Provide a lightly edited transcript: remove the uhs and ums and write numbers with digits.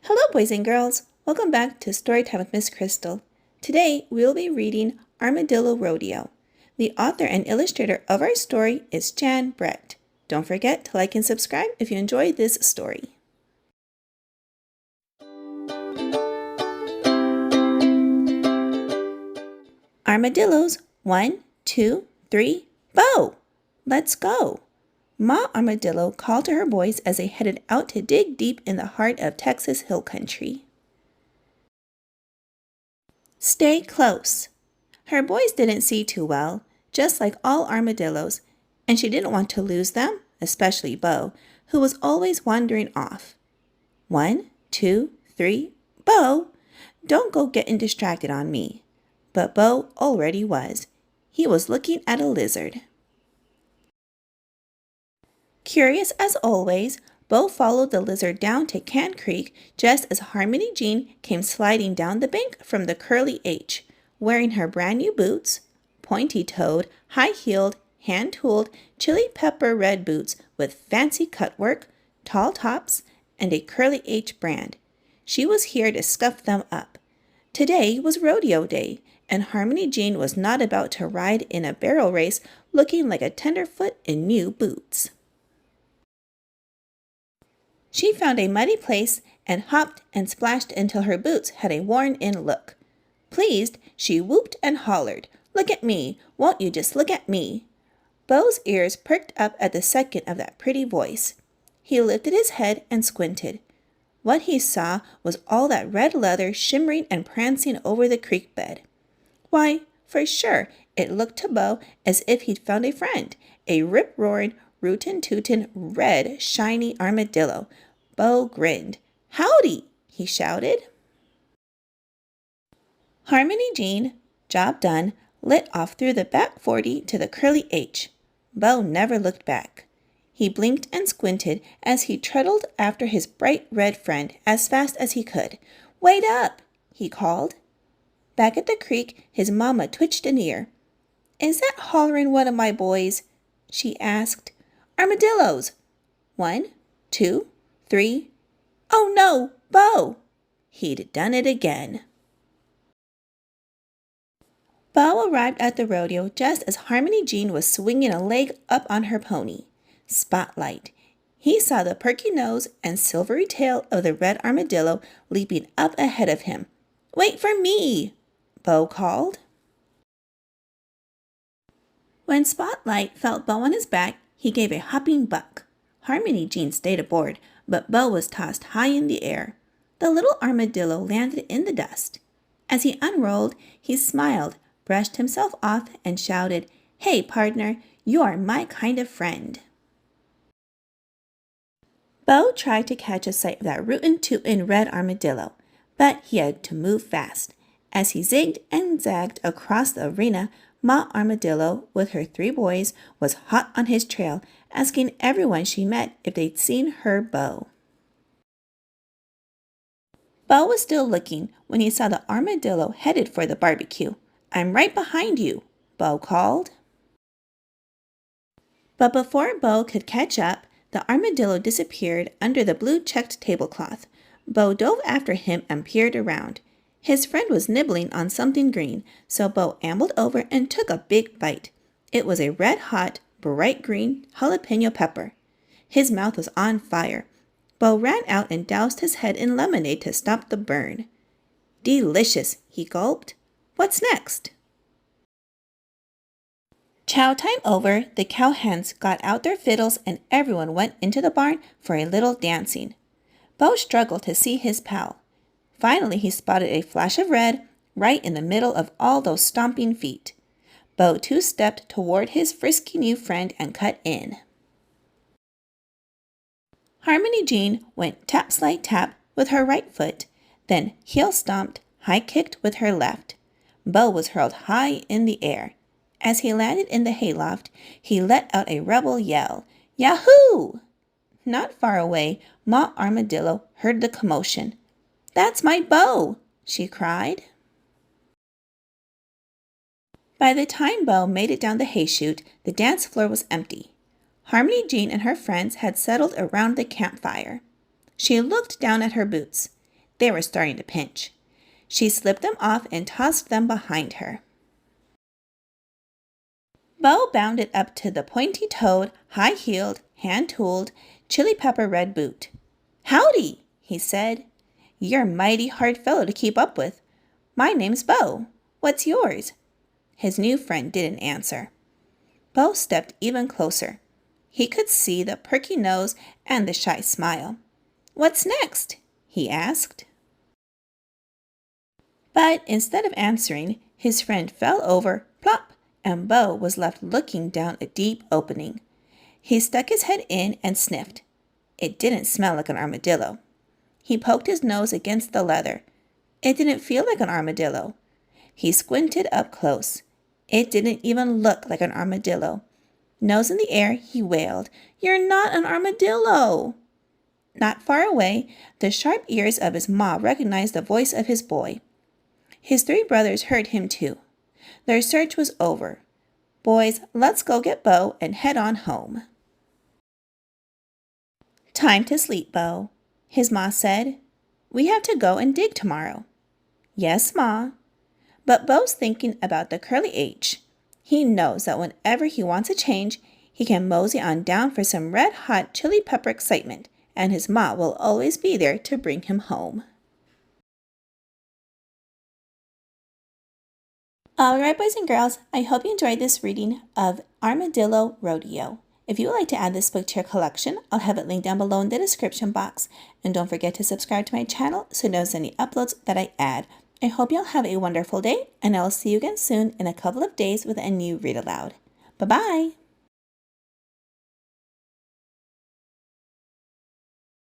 Hello, boys and girls. Welcome back to Storytime with Miss Crystal. Today, we'll be reading Armadillo Rodeo. The author and illustrator of our story is Jan Brett. Don't forget to like and subscribe if you enjoyed this story. Armadillos, 1, 2, 3, bow! Let's go! Ma Armadillo called to her boys as they headed out to dig deep in the heart of Texas hill country. Stay close. Her boys didn't see too well, just like all armadillos, and she didn't want to lose them, especially Bo, who was always wandering off. 1, 2, 3, Bo! Don't go getting distracted on me. But Bo already was. He was looking at a lizard. Curious as always, Bo followed the lizard down to Can Creek just as Harmony Jean came sliding down the bank from the Curly H, wearing her brand new boots, pointy-toed, high-heeled, hand-tooled, chili pepper red boots with fancy cutwork, tall tops, and a Curly H brand. She was here to scuff them up. Today was rodeo day, and Harmony Jean was not about to ride in a barrel race looking like a tenderfoot in new boots. She found a muddy place and hopped and splashed until her boots had a worn-in look. Pleased, she whooped and hollered, "Look at me! Won't you just look at me?" Bo's ears perked up at the second of that pretty voice. He lifted his head and squinted. What he saw was all that red leather shimmering and prancing over the creek bed. Why, for sure, it looked to Bo as if he'd found a friend, a rip-roaring, rootin'-tootin', red, shiny armadillo. Bo grinned. "Howdy!" he shouted. Harmony Jean, job done, lit off through the back 40 to the Curly H. Bo never looked back. He blinked and squinted as he trotted after his bright red friend as fast as he could. "Wait up!" he called. Back at the creek, his mama twitched an ear. "Is that hollering one of my boys?" she asked. "Armadillos! 1, 2, 3. Oh no, Bo!" He'd done it again. Bo arrived at the rodeo just as Harmony Jean was swinging a leg up on her pony. Spotlight. He saw the perky nose and silvery tail of the red armadillo leaping up ahead of him. "Wait for me!" Bo called. When Spotlight felt Bo on his back, he gave a hopping buck. Harmony Jean stayed aboard, but Bo was tossed high in the air. The little armadillo landed in the dust. As he unrolled, he smiled, brushed himself off, and shouted, "Hey, partner, you are my kind of friend." Bo tried to catch a sight of that rootin'-tootin' red armadillo, but he had to move fast. As he zigged and zagged across the arena, Ma Armadillo, with her 3 boys, was hot on his trail, asking everyone she met if they'd seen her Bo. Bo was still looking when he saw the armadillo headed for the barbecue. "I'm right behind you," Bo called. But before Bo could catch up, the armadillo disappeared under the blue-checked tablecloth. Bo dove after him and peered around. His friend was nibbling on something green, so Bo ambled over and took a big bite. It was a red-hot, bright green jalapeno pepper. His mouth was on fire. Bo ran out and doused his head in lemonade to stop the burn. "Delicious," he gulped. "What's next?" Chow time over, the cowhands got out their fiddles and everyone went into the barn for a little dancing. Bo struggled to see his pal. Finally, he spotted a flash of red right in the middle of all those stomping feet. Bo two-stepped toward his frisky new friend and cut in. Harmony Jean went tap-slide-tap with her right foot, then heel-stomped, high-kicked with her left. Bo was hurled high in the air. As he landed in the hayloft, he let out a rebel yell, "Yahoo!" Not far away, Ma Armadillo heard the commotion. "That's my Bo!" she cried. By the time Bo made it down the hay chute, the dance floor was empty. Harmony Jean and her friends had settled around the campfire. She looked down at her boots. They were starting to pinch. She slipped them off and tossed them behind her. Bo bounded up to the pointy-toed, high-heeled, hand-tooled, chili pepper red boot. "Howdy," he said. "You're a mighty hard fellow to keep up with. My name's Bo. What's yours?" His new friend didn't answer. Bo stepped even closer. He could see the perky nose and the shy smile. "What's next?" he asked. But instead of answering, his friend fell over, plop, and Bo was left looking down a deep opening. He stuck his head in and sniffed. It didn't smell like an armadillo. He poked his nose against the leather. It didn't feel like an armadillo. He squinted up close. It didn't even look like an armadillo. Nose in the air, he wailed, "You're not an armadillo!" Not far away, the sharp ears of his ma recognized the voice of his boy. His 3 brothers heard him too. Their search was over. "Boys, let's go get Bo and head on home." "Time to sleep, Bo," his ma said. "We have to go and dig tomorrow." "Yes, Ma." But Bo's thinking about the curly H. He knows that whenever he wants a change, he can mosey on down for some red-hot chili pepper excitement, and his ma will always be there to bring him home. Alright, boys and girls, I hope you enjoyed this reading of Armadillo Rodeo. If you would like to add this book to your collection, I'll have it linked down below in the description box. And don't forget to subscribe to my channel so you don't any uploads that I add. I hope you'll have a wonderful day, and I will see you again soon in a couple of days with a new Read Aloud. Bye-bye!